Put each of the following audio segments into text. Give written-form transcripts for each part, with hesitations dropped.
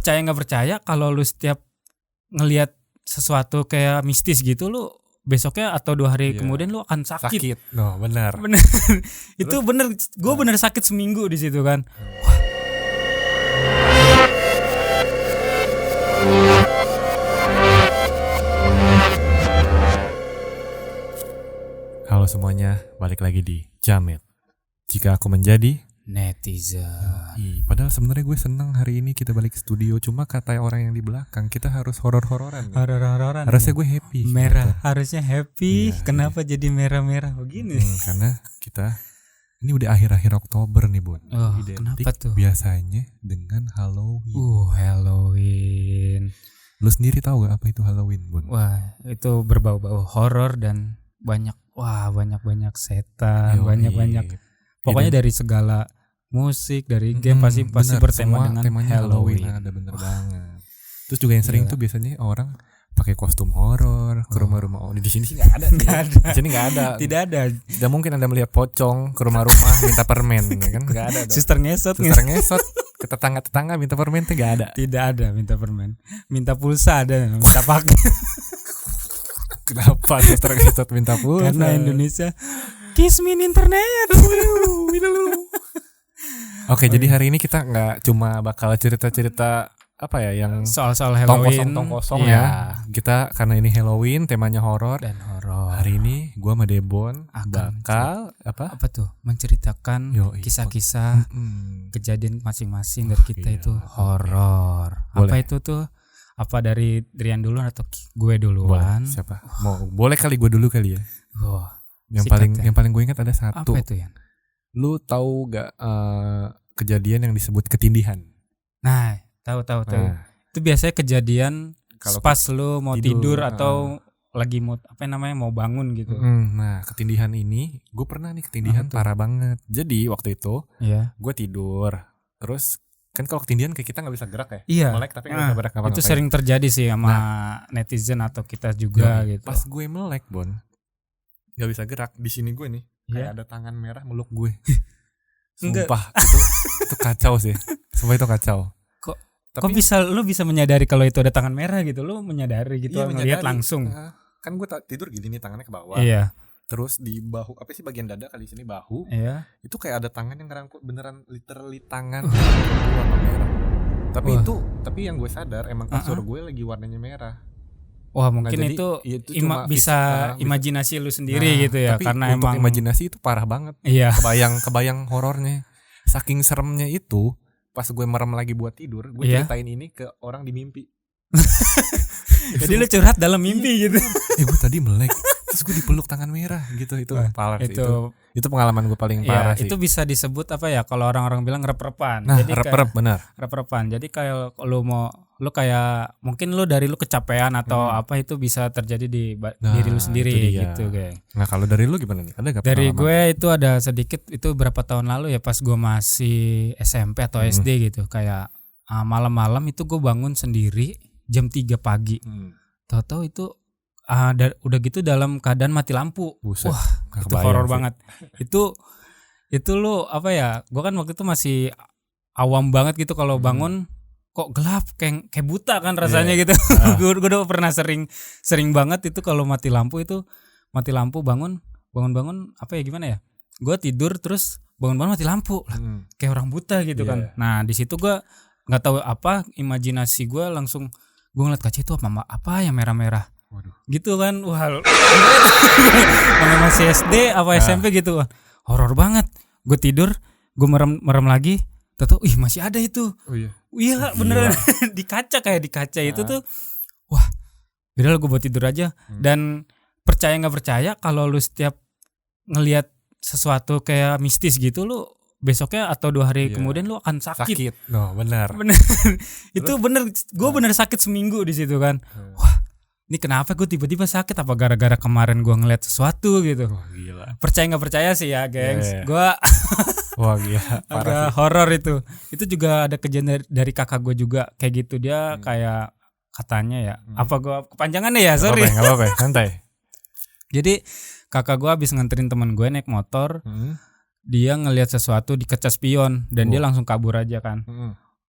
percaya nggak percaya kalau lu setiap ngelihat sesuatu kayak mistis gitu, lu besoknya atau 2 hari kemudian lu akan sakit. No, benar. Bener. Itu bener. Gue bener sakit seminggu di situ kan. Halo semuanya, balik lagi di Jamet. Jika aku menjadi Netizen. Padahal sebenarnya gue seneng hari ini kita balik ke studio. Cuma kata orang yang di belakang kita harus horor-hororan. Horor-hororan. Harusnya gue happy. Merah, harusnya happy. Iya, Kenapa jadi merah-merah begini? Karena kita ini udah akhir-akhir Oktober nih, Bun. Oh, Identik kenapa tuh? biasanya dengan Halloween. Halloween. Lu sendiri tahu gak apa itu Halloween, Bun? Wah, itu berbau-bau horor dan banyak setan, banyak. Pokoknya dari segala musik, dari game pasti bertema dengan Halloween. Ada bener banget. Terus juga yang sering tuh biasanya orang pakai kostum horor ke rumah-rumah. Oh, di sini sih nggak ada. Di sini nggak ada. Tidak ada. Tidak mungkin Anda melihat pocong ke rumah-rumah minta permen, ya kan? Nggak ada. Suster ngesot ke tetangga minta permen tuh nggak ada. Tidak ada minta permen. Minta pulsa ada, minta pakai. Kenapa suster ngesot minta pulsa? Karena Indonesia kiss me internet. Oke, jadi hari ini kita nggak cuma bakal cerita-cerita apa ya yang soal Halloween tong kosong ya. Kita karena ini Halloween temanya horor dan horor. Hari ini gua sama Debon bakal apa tuh menceritakan kisah-kisah kejadian masing-masing dari kita itu horor. Apa itu tuh? Apa dari Drian dulu atau gue duluan? Siapa? Boleh kali gue dulu kali ya. Yang paling gue ingat ada satu. Apa itu ya? Lu tahu gak kejadian yang disebut ketindihan? Nah, tahu. Itu biasanya kejadian pas lu mau tidur atau lagi mau mau bangun gitu. Nah, ketindihan ini gue pernah nih ketindihan parah banget. Jadi waktu itu gue tidur. Terus kan kalau ketindihan kayak kita nggak bisa gerak ya. Iya. Melek tapi nggak bisa gerak apa-apa. Itu sering terjadi sih sama netizen atau kita juga gitu. Pas gue melek, Bon, nggak bisa gerak. Di sini gue nih kayak ada tangan merah meluk gue. Sumpah itu kacau sih. Sumpah itu kacau. Kok lu bisa menyadari kalau itu ada tangan merah gitu? Lu menyadari gitu, ngelihat langsung. Kan gue tidur gini nih tangannya ke bawah. Iya. Terus di bahu, apa sih bagian dada kali sini bahu. Iya. Itu kayak ada tangan yang ngerangkul beneran literally tangan warna merah. Tapi yang gue sadar emang kasur gue lagi warnanya merah. Wah, mungkin itu bisa imajinasi lu sendiri gitu ya. Tapi karena untuk emang imajinasi itu parah banget. Iya. Kebayang horornya. Saking seremnya itu, pas gue merem lagi buat tidur, gue ceritain ini ke orang di mimpi. Jadi lu curhat dalam mimpi gitu. Gue tadi melek. Terus gue dipeluk tangan merah gitu. Itu parah sih. Itu pengalaman gue paling parah sih. Itu bisa disebut apa ya, kalau orang-orang bilang rep-repan. Nah, benar. Rep-repan. Jadi kayak lu kayak mungkin lu kecapean atau apa, itu bisa terjadi di diri lu sendiri gitu kayak. Nah, kalau dari lu gimana nih? Ada gak dari pengalaman? Gue itu ada sedikit, itu berapa tahun lalu ya, pas gue masih SMP atau SD gitu. Kayak malam-malam itu gue bangun sendiri jam 3 pagi. Tahu-tahu itu udah gitu dalam keadaan mati lampu. Buset. Wah, itu horor banget. Itu lu apa ya? Gue kan waktu itu masih awam banget gitu, kalau bangun kok gelap kayak buta kan rasanya gitu. Gue udah pernah sering banget itu kalau mati lampu bangun apa ya, gimana ya? Gue tidur terus bangun mati lampu. Kayak orang buta gitu kan. Nah, di situ gue nggak tahu apa, imajinasi gue langsung gue ngeliat kaca itu apa yang merah-merah. Waduh. Gitu kan. Wah. Masih SD apa SMP gitu. Horor banget. Gue tidur, gue merem lagi, tahu masih ada itu. Oh iya. Iya, beneran di kaca itu tuh. Wah. Udah gue buat tidur aja. Dan percaya enggak percaya kalau lu setiap ngelihat sesuatu kayak mistis gitu, lu besoknya atau 2 hari kemudian lu akan sakit. No, benar. Itu bener. Gue bener sakit seminggu di situ kan. Wah, ini kenapa gue tiba-tiba sakit? Apa gara-gara kemarin gue ngeliat sesuatu gitu? Wah, gila. Percaya nggak percaya sih ya, gengs. Gue wah, gila. agak horor itu. Itu juga ada kejadian dari kakak gue juga kayak gitu. Dia kayak katanya ya. Apa gue kepanjangannya ya? Sorry. Nggak apa-apa, santai. Jadi kakak gue habis nganterin teman gue naik motor. Dia ngelihat sesuatu di kaca spion dan dia langsung kabur aja kan.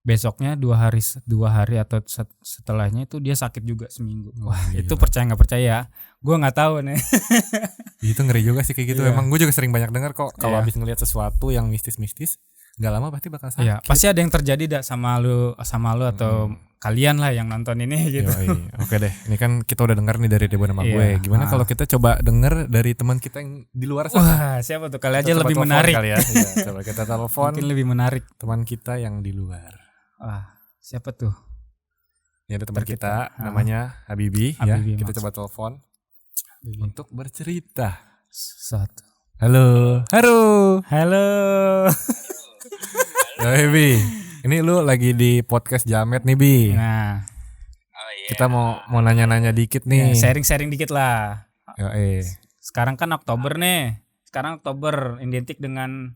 besoknya 2 hari atau setelahnya itu dia sakit juga seminggu. Wah, gila. itu percaya nggak percaya? Gue nggak tahu nih. Itu ngeri juga sih kayak gitu. Iya. Emang gue juga sering banyak dengar kok kalau Iya. habis ngelihat sesuatu yang mistis-mistis, nggak lama pasti bakal sakit. Iya, pasti ada yang terjadi dah sama lu atau kalian lah yang nonton ini gitu. Yoi. Oke deh, ini kan kita udah dengar nih dari Debo sama gue. Iya. Gimana kalau kita coba denger dari teman kita yang di luar sana? Wah, siapa tuh? Kali Kita aja coba lebih telepon menarik. kali ya. Iya, coba kita telepon Mungkin lebih menarik. teman kita yang di luar. Wah, siapa tuh? Ya ada teman Ntar kita kita, namanya Habibi ya. Habibi Kita maksud. coba telepon untuk bercerita. Satu. Halo. Halo. Ya Bi. Ini lu lagi di podcast Jamet nih Bi. Nah, Kita mau nanya-nanya dikit nih. sharing-sharing dikit lah. Yoi. Sekarang kan Oktober nih. Sekarang Oktober identik dengan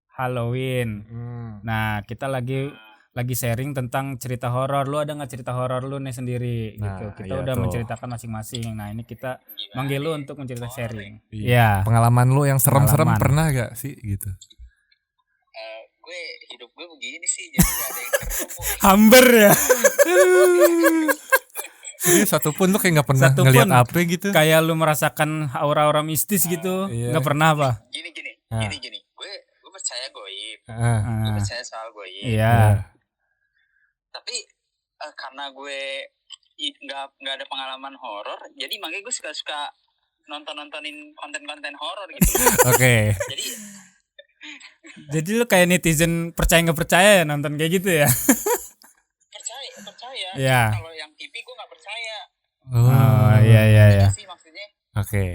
Halloween. Nah, kita lagi sharing tentang cerita horor. Lu ada nggak cerita horor lu nih sendiri Nah, gitu. Kita iya udah tuh. menceritakan masing-masing. Nah, ini kita manggil lu untuk menceritakan sharing. Iya. Iya. Pengalaman lu yang serem-serem Pengalaman. pernah gak sih gitu? Gue hidup gue begini sih, jadi gak ada yang serem. Hamber ya. Jadi satu pun lu kayak gak pernah Satu ngeliat pun. apa gitu? Kayak lu merasakan aura-aura mistis gitu. Iya. Nggak pernah apa? Gini Ah. gue percaya goib, gue Ah, percaya soal goib. Iya. Tapi karena gue nggak ada pengalaman horor, jadi makanya gue suka nontonin konten-konten horor gitu. Oke. Jadi Jadi lu kayak netizen percaya nggak percaya ya nonton kayak gitu ya? percaya. Iya. Kalau yang TV gue nggak percaya. Oh iya. Sih maksudnya. Oke.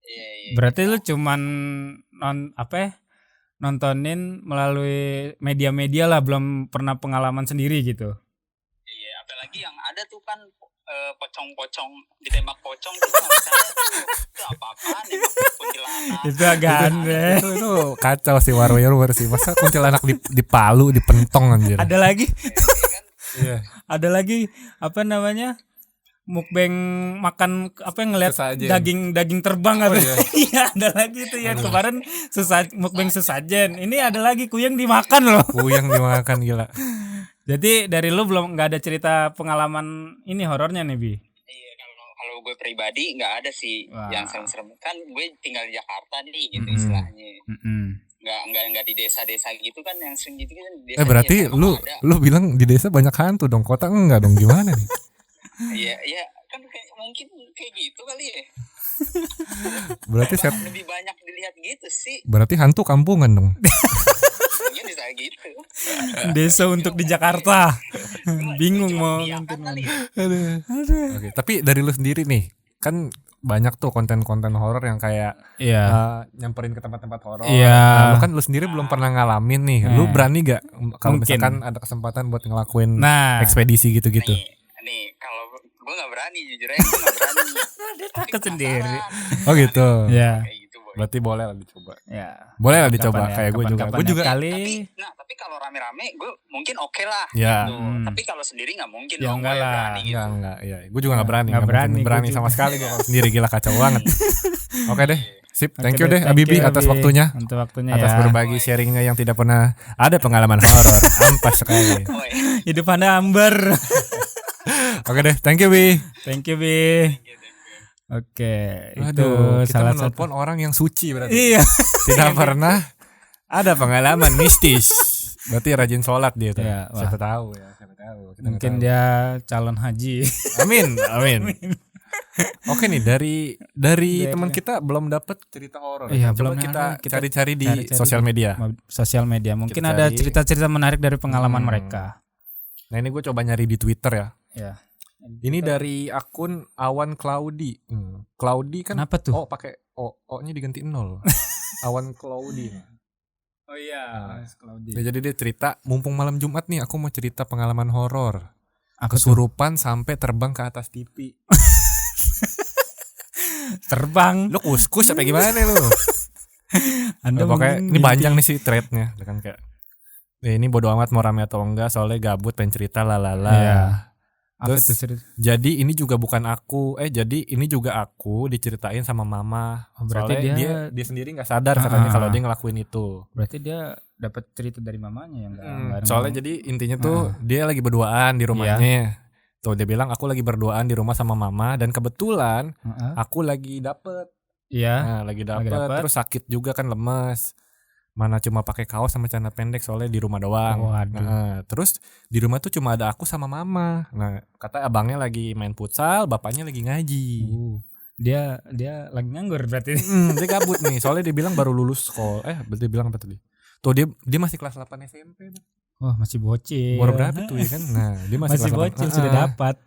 Iya. Berarti lu cuman nontonin melalui media-media lah, belum pernah pengalaman sendiri gitu. Iya, apalagi yang ada tuh kan pocong-pocong ditembak pocong tuh nggak percaya tuh. Itu apa-apaan emang kuntilanak. Itu agak aneh. Itu kacau sih warrior sih. Masa kuntilanak di Palu, di Pentong anjir. Ada lagi, Kan? Iya. ada lagi apa namanya? Mukbang makan apa yang ngeliat Sesajen. daging terbang apa? iya. Iya, ada lagi tuh ya kemarin mukbang sesajen. Ini ada lagi kuyang dimakan loh. Kuyang dimakan gila. Jadi dari lu belum nggak ada cerita pengalaman ini horornya nih Bi? Iya, kalau gue pribadi nggak ada sih. Wah. Yang serem-serem. Kan gue tinggal di Jakarta nih gitu Mm-mm. istilahnya. Mm-mm. Nggak di desa-desa gitu kan, yang sering gitu kan di desa. Berarti lu bilang di desa banyak hantu dong. Kota enggak dong, gimana nih? Iya kan mungkin kayak gitu kali ya. Berarti Lebih banyak dilihat gitu sih. berarti hantu kampungan dong. Mungkin bisa gitu. Desa untuk di Jakarta. Bingung Cuma mau mengiyakan kali ya. Oke, tapi dari lu sendiri nih, kan banyak tuh konten-konten horor yang kayak Iya. nyamperin ke tempat-tempat horor. Nah, Iya. lu kan lu sendiri belum pernah ngalamin nih. Lu berani gak kalau Mungkin. misalkan ada kesempatan buat ngelakuin Nah, ekspedisi gitu-gitu? Nih kalau gue nggak berani, jujur aja gue nggak berani. dia takut sendiri. Oh gitu. Ya. Kayak gitu boy. Berarti boleh lah dicoba. Ya. Boleh lah dicoba Kapan ya? kayak gue juga. Kapan-kapan Gue ya? juga. Kali. Tapi kalau rame-rame gue mungkin oke lah. Ya. Gitu. Tapi kalau sendiri nggak mungkin Ya dong. enggak gue lah. berani gitu. Enggak, iya. Gue juga gak berani. Nggak Nggak mungkin berani, berani gue sama juga. sekali gue kalau sendiri, gila kacau banget. Oke deh. Sip, thank Oke you deh thank Habibi you, atas Abi. waktunya. Untuk waktunya Atas ya. berbagi sharingnya yang tidak pernah ada pengalaman horor. Ampas sekali. Boy. Hidup Anda amber. Oke deh, thank you Bi. Thank you Bi. Oke, itu Aduh, kita salah satu. menelpon orang yang suci berarti. Iya. Tidak pernah ada pengalaman mistis. Berarti rajin sholat dia tuh. Iya, wah. Siapa tahu ya, siapa tahu. Kita nggak Mungkin tahu. dia calon haji. Amin. Oke nih dari teman kita belum dapat cerita horor. Iya, Coba belum kita ada. Kita cari-cari di cari-cari sosial di- media. Sosial media. Mungkin Kita ada cari. cerita-cerita menarik dari pengalaman mereka. Nah ini gue coba nyari di Twitter ya. Ya. Ini dari akun Awan Cloudy. Cloudy kan Kenapa tuh? O pakai O-nya diganti 0. Awan Cloudy. Oh iya, Ya, jadi dia cerita, mumpung malam Jumat nih aku mau cerita pengalaman horor. Aku Kesurupan sampai terbang ke atas TV. terbang. Lu kus-kus apa gimana lu? Anda Pokoknya mungkin ini mimpi. panjang nih sih threadnya. Kan kayak ini bodo amat mau rame atau enggak, soalnya gabut pengen cerita lalala. Iya. Apa Terus tuh cerita? jadi ini juga aku diceritain sama mama. Berarti Soalnya dia sendiri nggak sadar katanya kalau dia ngelakuin itu. Berarti dia dapat cerita dari mamanya yang nggak Soalnya jadi intinya tuh dia lagi berduaan di rumahnya. Tuh dia bilang aku lagi berduaan di rumah sama mama dan kebetulan aku lagi dapet. Iya. Nah, lagi dapet terus sakit juga kan, lemes. Mana cuma pakai kaos sama celana pendek soalnya di rumah doang. Nah, terus di rumah tuh cuma ada aku sama mama. Nah, kata abangnya lagi main futsal, bapaknya lagi ngaji. Dia lagi nganggur berarti. Dia gabut nih, soalnya dia bilang baru lulus sekolah. Dia bilang apa tadi? Tuh dia masih kelas 8 SMP. Wah, masih bocil. Umur berapa tuh ya kan? Nah, dia masih kelas 8. Bocil sudah dapat.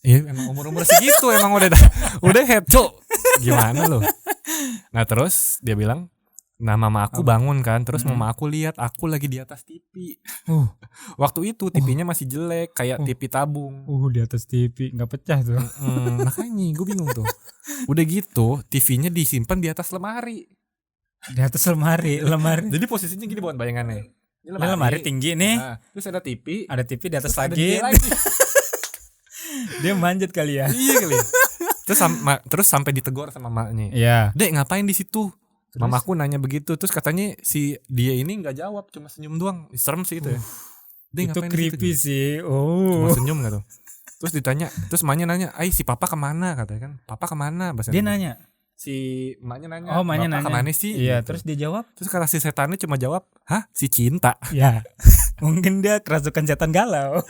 Iya, emang umur segitu emang udah head, Cuk. Gimana lo? Nah, terus dia bilang, nah mama aku bangun kan, terus mama aku lihat aku lagi di atas TV. Waktu itu TV-nya masih jelek, kayak TV tabung. Di atas TV nggak pecah tuh. Makanya gue bingung tuh. Udah gitu, TV-nya disimpan di atas lemari. Di atas lemari. Jadi posisinya gini buat bayangannya. Ini lemari tinggi nih. Nah, terus ada TV di atas terus lagi. Dia manjat kali ya. Iya kali. Terus sampai ditegur sama maknya. Iya. Dek, ngapain di situ? Mamaku nanya begitu, terus katanya si dia ini nggak jawab, cuma senyum doang. Serem sih itu ya. Dia Itu creepy sih. Cuma senyum nggak tuh? Terus ditanya, terus emaknya nanya, si papa kemana? Katanya kan, papa kemana? Bahasa dia Indonesia. nanya. Si emaknya nanya, emaknya nanya. Kemana sih? Iya, gitu. terus dia jawab. Terus kata si setannya cuma jawab, hah? Si cinta. Ya, mungkin dia kerasukan setan galau.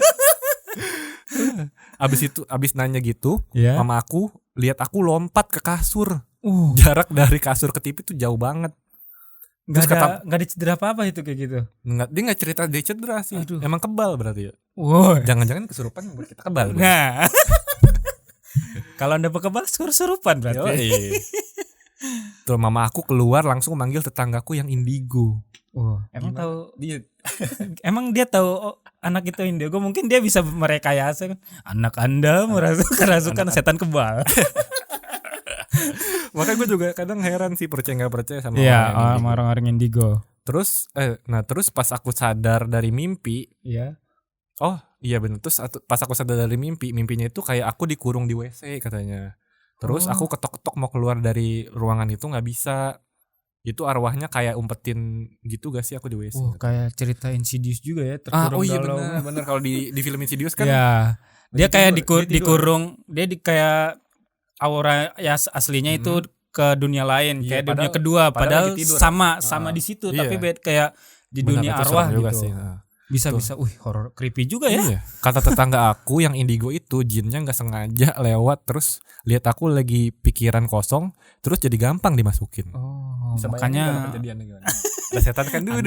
Abis nanya gitu, mama aku lihat aku lompat ke kasur. Jarak dari kasur ke TV tuh jauh banget. Gak ada cedera apa itu kayak gitu. Dia gak cerita dia cedera sih. Aduh. Emang kebal berarti ya. Jangan-jangan kesurupan buat kita kebal. Nah. Kalau Anda kebal kesurupan berarti. Tuh mama aku keluar langsung manggil tetanggaku yang indigo. Emang tahu dia? Emang dia tahu anak itu indigo? Mungkin dia bisa merekayasa kan. Anak Anda merasa kerasukan setan kebal. Makanya gue juga kadang heran sih percaya nggak percaya sama orang-orang indigo. Terus pas aku sadar dari mimpi, oh iya bener. Terus pas aku sadar dari mimpinya itu kayak aku dikurung di WC katanya. Terus aku ketok-ketok mau keluar dari ruangan itu nggak bisa. Itu arwahnya kayak umpetin gitu gak sih aku di WC. Kayak cerita Insidious juga ya, terkurung dalam. Bener kalau di film Insidious kan. Dia kayak dikurung, dia kayak aura aslinya itu ke dunia lain, kayak dunia kedua, padahal sama di situ, tapi kayak di dunia arwah gitu. Sih. Bisa horor creepy juga ya. Iya. Kata tetangga aku yang indigo itu jinnya nggak sengaja lewat terus lihat aku lagi pikiran kosong, terus jadi gampang dimasukin. Bisa makanya kejadiannya gimana? Ada setan kan dulu.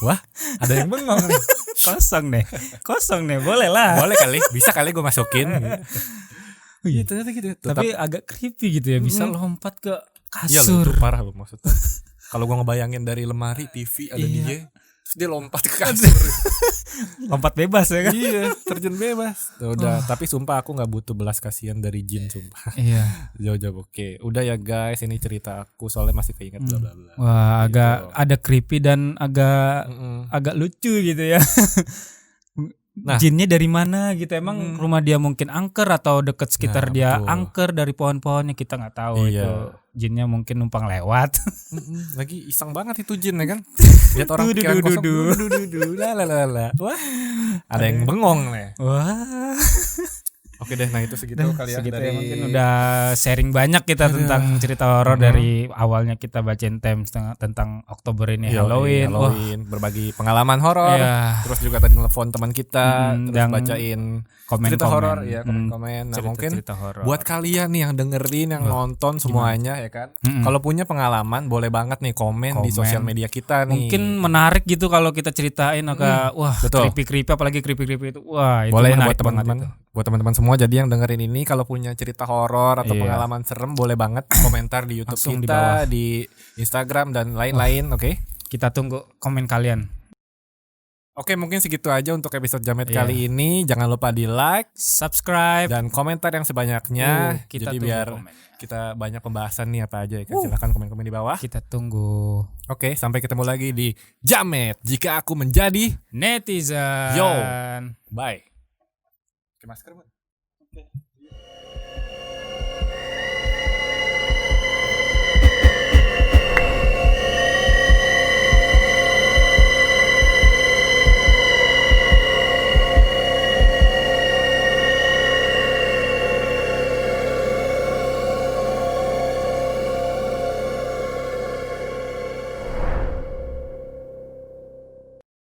Wah, ada yang bengong nih. Kosong nih, boleh lah. Boleh kali, bisa kali gue masukin. Iya ternyata gitu. Tapi agak creepy gitu ya, bisa lompat ke kasur. Iya loh, itu parah loh maksudnya. Kalau gue ngebayangin dari lemari TV ada dia, terus dia lompat ke kasur. Lompat bebas ya kan? Iya, terjun bebas. Udah, tapi sumpah aku nggak butuh belas kasihan dari jin sumpah. Iya. Jauh-jauh oke. Udah ya guys, ini cerita aku soalnya masih keinget bla bla bla. Wah, gitu. Agak ada creepy dan agak lucu gitu ya. Nah, jinnya dari mana gitu, emang rumah dia mungkin angker atau deket sekitar dia angker dari pohon-pohonnya, kita nggak tahu. Itu jinnya mungkin numpang lewat. Lagi iseng banget itu jin ya kan, lihat orang pikiran kosong la. Wah, ada yang bengong nih. Wah. Oke deh, nah itu segitu kali ya. Segitu dari... ya, mungkin udah sharing banyak kita tentang cerita horor dari awalnya kita bacain themes tentang Oktober ini, Halloween. Berbagi pengalaman horor. Terus juga tadi nelfon teman kita, terus bacain cerita horor, komen. Nah mungkin buat kalian nih yang dengerin, yang nonton semuanya ya kan, kalau punya pengalaman boleh banget nih komen di sosial media kita nih. Mungkin menarik gitu kalau kita ceritain wah creepy apalagi creepy itu. Wah itu boleh menarik buat teman-teman. Buat teman-teman semua, jadi yang dengerin ini kalau punya cerita horor atau pengalaman serem boleh banget komentar di YouTube langsung kita, di Instagram dan lain-lain. Oke. Kita tunggu komen kalian. Oke, mungkin segitu aja untuk episode Jamet kali ini. Jangan lupa di like, subscribe, dan komentar yang sebanyaknya. Jadi biar kita banyak pembahasan nih apa aja ya kan. Silakan komen-komen di bawah. Kita tunggu. Oke, sampai ketemu lagi di Jamet Jika Aku Menjadi Netizen. Yo, bye. Pakai masker, Bu. Oke.